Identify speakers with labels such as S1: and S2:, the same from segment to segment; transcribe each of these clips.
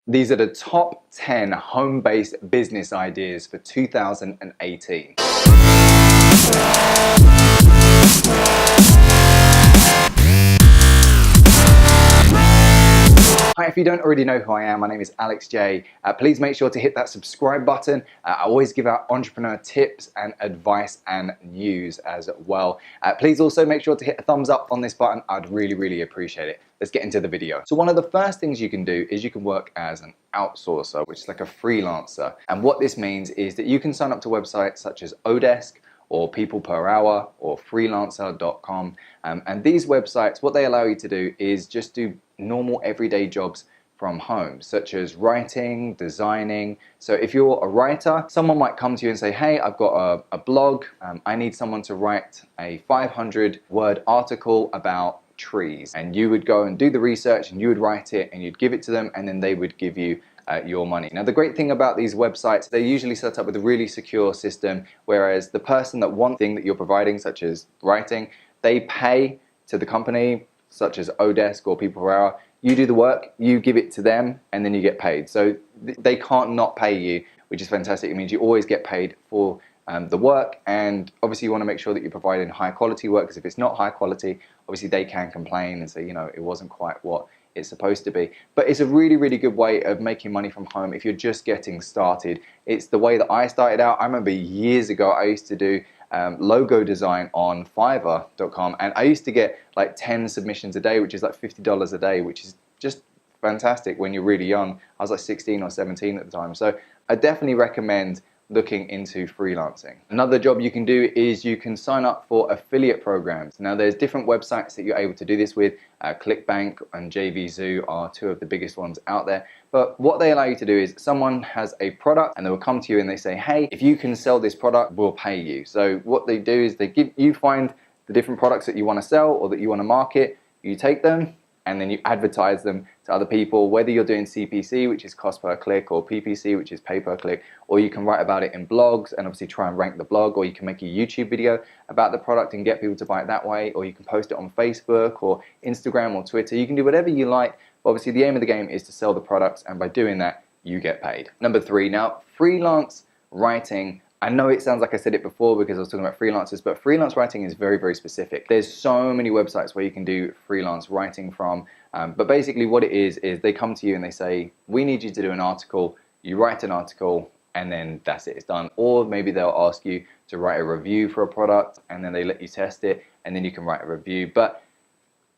S1: These are the top 10 home-based business ideas for 2018. Hi, if you don't already know who I am, my name is Alex J. Please make sure to hit that subscribe button. I always give out entrepreneur tips and advice and news as well. Please also make sure to hit a thumbs up on this button. I'd really appreciate it. Let's get into the video. So one of the first things you can do is you can work as an outsourcer, which is like a freelancer. And what this means is that you can sign up to websites such as Odesk, or People Per Hour, or freelancer.com. And these websites, what they allow you to do is just do normal everyday jobs from home, such as writing, designing. So if you're a writer, someone might come to you and say, hey, I've got a blog. I need someone to write a 500-word article about trees. And you would go and do the research and you would write it and you'd give it to them, and then they would give you your money. Now, the great thing about these websites, they're usually set up with a really secure system, whereas the person that one thing that you're providing, such as writing, they pay to the company, such as Odesk or People Per Hour. You do the work, you give it to them, and then you get paid. So they can't not pay you, which is fantastic. It means you always get paid for the work, and obviously you want to make sure that you're providing high quality work, because if it's not high quality, obviously they can complain and say, you know, it wasn't quite what it's supposed to be. But it's a really good way of making money from home if you're just getting started. It's the way that I started out. I remember years ago I used to do logo design on Fiverr.com, and I used to get like 10 submissions a day, which is like $50 a day, which is just fantastic when you're really young. I was like 16 or 17 at the time. So I definitely recommend looking into freelancing. Another job you can do is you can sign up for affiliate programs. Now there's different websites that you're able to do this with. ClickBank and JVZoo are two of the biggest ones out there. But what they allow you to do is someone has a product and they will come to you and they say, hey, if you can sell this product, we'll pay you. So what they do is you find the different products that you want to sell or that you want to market, you take them, and then you advertise them to other people, whether you're doing CPC, which is cost per click, or PPC, which is pay per click, or you can write about it in blogs and obviously try and rank the blog, or you can make a YouTube video about the product and get people to buy it that way, or you can post it on Facebook or Instagram or Twitter. You can do whatever you like, but obviously the aim of the game is to sell the products, and by doing that, you get paid. Number 3, now freelance writing. I know it sounds like I said it before because I was talking about freelancers, but freelance writing is very specific. There's so many websites where you can do freelance writing from, but basically what it is they come to you and they say, we need you to do an article. You write an article and then that's it, it's done. Or maybe they'll ask you to write a review for a product and then they let you test it and then you can write a review. But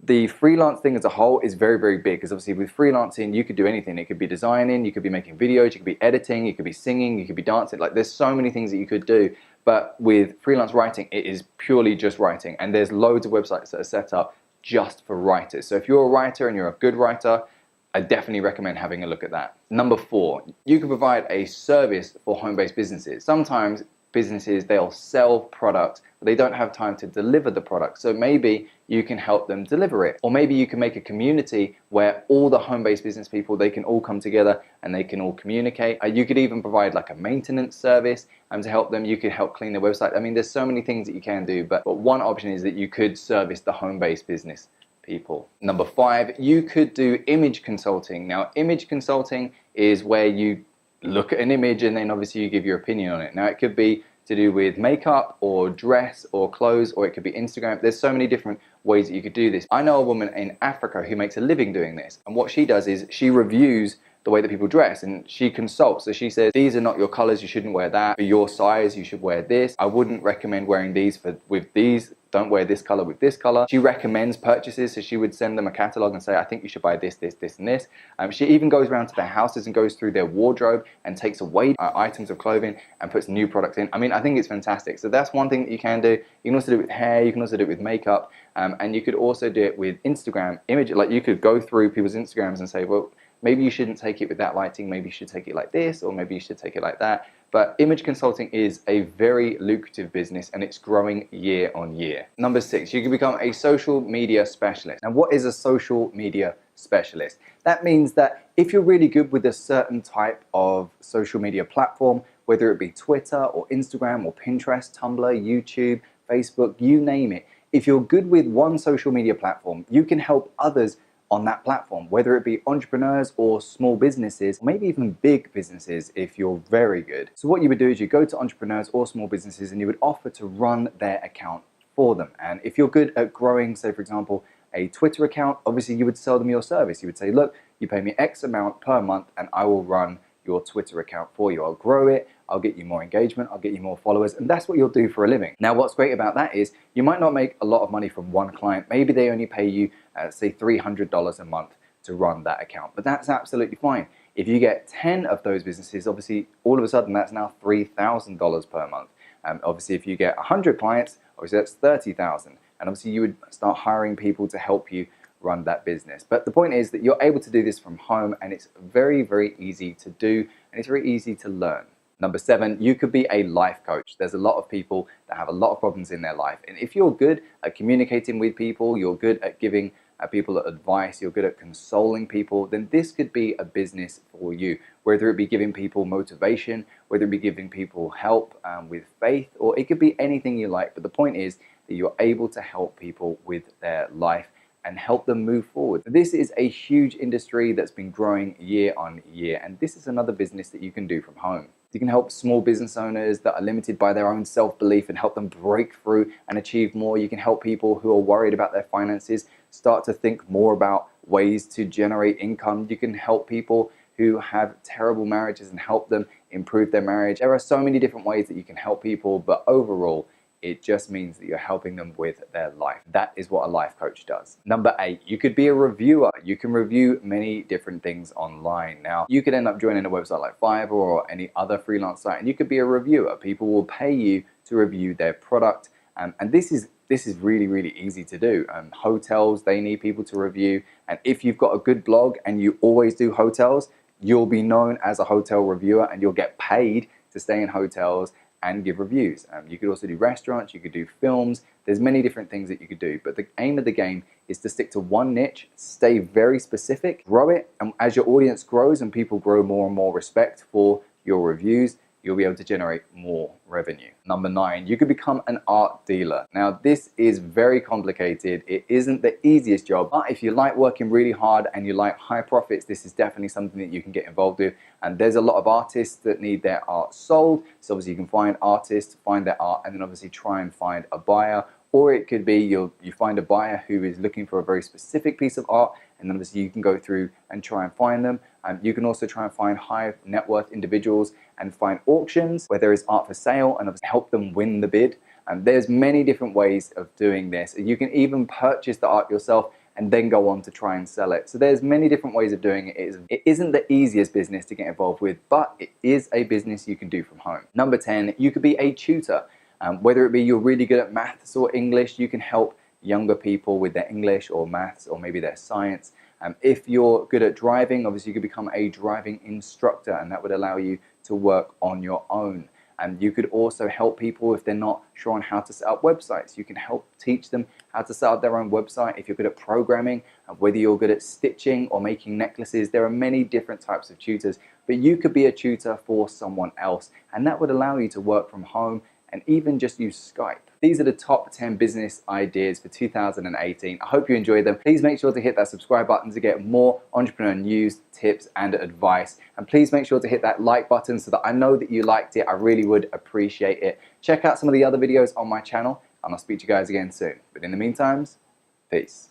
S1: the freelance thing as a whole is very big, because obviously with freelancing you could do anything. It could be designing, you could be making videos, you could be editing, you could be singing, you could be dancing. Like there's so many things that you could do. But with freelance writing, it is purely just writing, and there's loads of websites that are set up just for writers. So if you're a writer and you're a good writer, I definitely recommend having a look at that. Number 4, you can provide a service for home-based businesses. Sometimes businesses, they'll sell products, but they don't have time to deliver the product. So maybe you can help them deliver it. Or maybe you can make a community where all the home-based business people, they can all come together and they can all communicate. You could even provide like a maintenance service to help them. You could help clean their website. I mean, there's so many things that you can do, but one option is that you could service the home-based business people. Number 5, you could do image consulting. Now, image consulting is where you look at an image and then obviously you give your opinion on it. Now it could be to do with makeup or dress or clothes, or it could be Instagram. There's so many different ways that you could do this. I know a woman in Africa who makes a living doing this, and what she does is she reviews the way that people dress and she consults. So she says, these are not your colors, you shouldn't wear that. For your size, you should wear this. I wouldn't recommend wearing these with these. Don't wear this color with this color. She recommends purchases, so she would send them a catalog and say, I think you should buy this and this. She even goes around to their houses and goes through their wardrobe and takes away items of clothing and puts new products in. I mean, I think it's fantastic. So that's one thing that you can do. You can also do it with hair, you can also do it with makeup, and you could also do it with Instagram image. Like you could go through people's Instagrams and say, well, maybe you shouldn't take it with that lighting, maybe you should take it like this, or maybe you should take it like that. But image consulting is a very lucrative business and it's growing year on year. Number 6, you can become a social media specialist. And what is a social media specialist? That means that if you're really good with a certain type of social media platform, whether it be Twitter or Instagram or Pinterest, Tumblr, YouTube, Facebook, you name it. If you're good with one social media platform, you can help others on that platform, whether it be entrepreneurs or small businesses, maybe even big businesses if you're very good. So what you would do is you go to entrepreneurs or small businesses and you would offer to run their account for them. And if you're good at growing, say for example, a Twitter account, obviously you would sell them your service. You would say, look, you pay me X amount per month and I will run your Twitter account for you. I'll grow it, I'll get you more engagement, I'll get you more followers, and that's what you'll do for a living. Now, what's great about that is you might not make a lot of money from one client. Maybe they only pay you, say, $300 a month to run that account, but that's absolutely fine. If you get 10 of those businesses, obviously, all of a sudden, that's now $3,000 per month. Obviously, if you get 100 clients, obviously that's 30,000. And obviously, you would start hiring people to help you run that business. But the point is that you're able to do this from home, and it's very, very easy to do, and it's very easy to learn. Number 7, you could be a life coach. There's a lot of people that have a lot of problems in their life. And if you're good at communicating with people, you're good at giving people advice, you're good at consoling people, then this could be a business for you. Whether it be giving people motivation, whether it be giving people help with faith, or it could be anything you like. But the point is that you're able to help people with their life and help them move forward. This is a huge industry that's been growing year on year, and this is another business that you can do from home. You can help small business owners that are limited by their own self-belief and help them break through and achieve more. You can help people who are worried about their finances start to think more about ways to generate income. You can help people who have terrible marriages and help them improve their marriage. There are so many different ways that you can help people, but overall, it just means that you're helping them with their life. That is what a life coach does. Number 8, you could be a reviewer. You can review many different things online. Now, you could end up joining a website like Fiverr or any other freelance site, and you could be a reviewer. People will pay you to review their product. And this is really, really easy to do. Hotels, they need people to review. And if you've got a good blog and you always do hotels, you'll be known as a hotel reviewer and you'll get paid to stay in hotels and give reviews. You could also do restaurants, you could do films, there's many different things that you could do, but the aim of the game is to stick to one niche, stay very specific, grow it, and as your audience grows and people grow more and more respect for your reviews, you'll be able to generate more revenue. Number 9, you could become an art dealer. Now, this is very complicated. It isn't the easiest job, but if you like working really hard and you like high profits, this is definitely something that you can get involved with. And there's a lot of artists that need their art sold. So obviously you can find artists, find their art, and then obviously try and find a buyer. Or it could be you find a buyer who is looking for a very specific piece of art, and then obviously you can go through and try and find them. You can also try and find high net worth individuals and find auctions where there is art for sale and obviously help them win the bid. There's many different ways of doing this. You can even purchase the art yourself and then go on to try and sell it. So there's many different ways of doing it. It isn't the easiest business to get involved with, but it is a business you can do from home. Number 10, you could be a tutor. Whether it be you're really good at maths or English, you can help younger people with their English or maths or maybe their science. If you're good at driving, obviously you could become a driving instructor, and that would allow you to work on your own. And you could also help people if they're not sure on how to set up websites. You can help teach them how to set up their own website. If you're good at programming, whether you're good at stitching or making necklaces, there are many different types of tutors, but you could be a tutor for someone else, and that would allow you to work from home and even just use Skype. These are the top 10 business ideas for 2018. I hope you enjoyed them. Please make sure to hit that subscribe button to get more entrepreneur news, tips, and advice. And please make sure to hit that like button so that I know that you liked it. I really would appreciate it. Check out some of the other videos on my channel, and I'll speak to you guys again soon. But in the meantime, peace.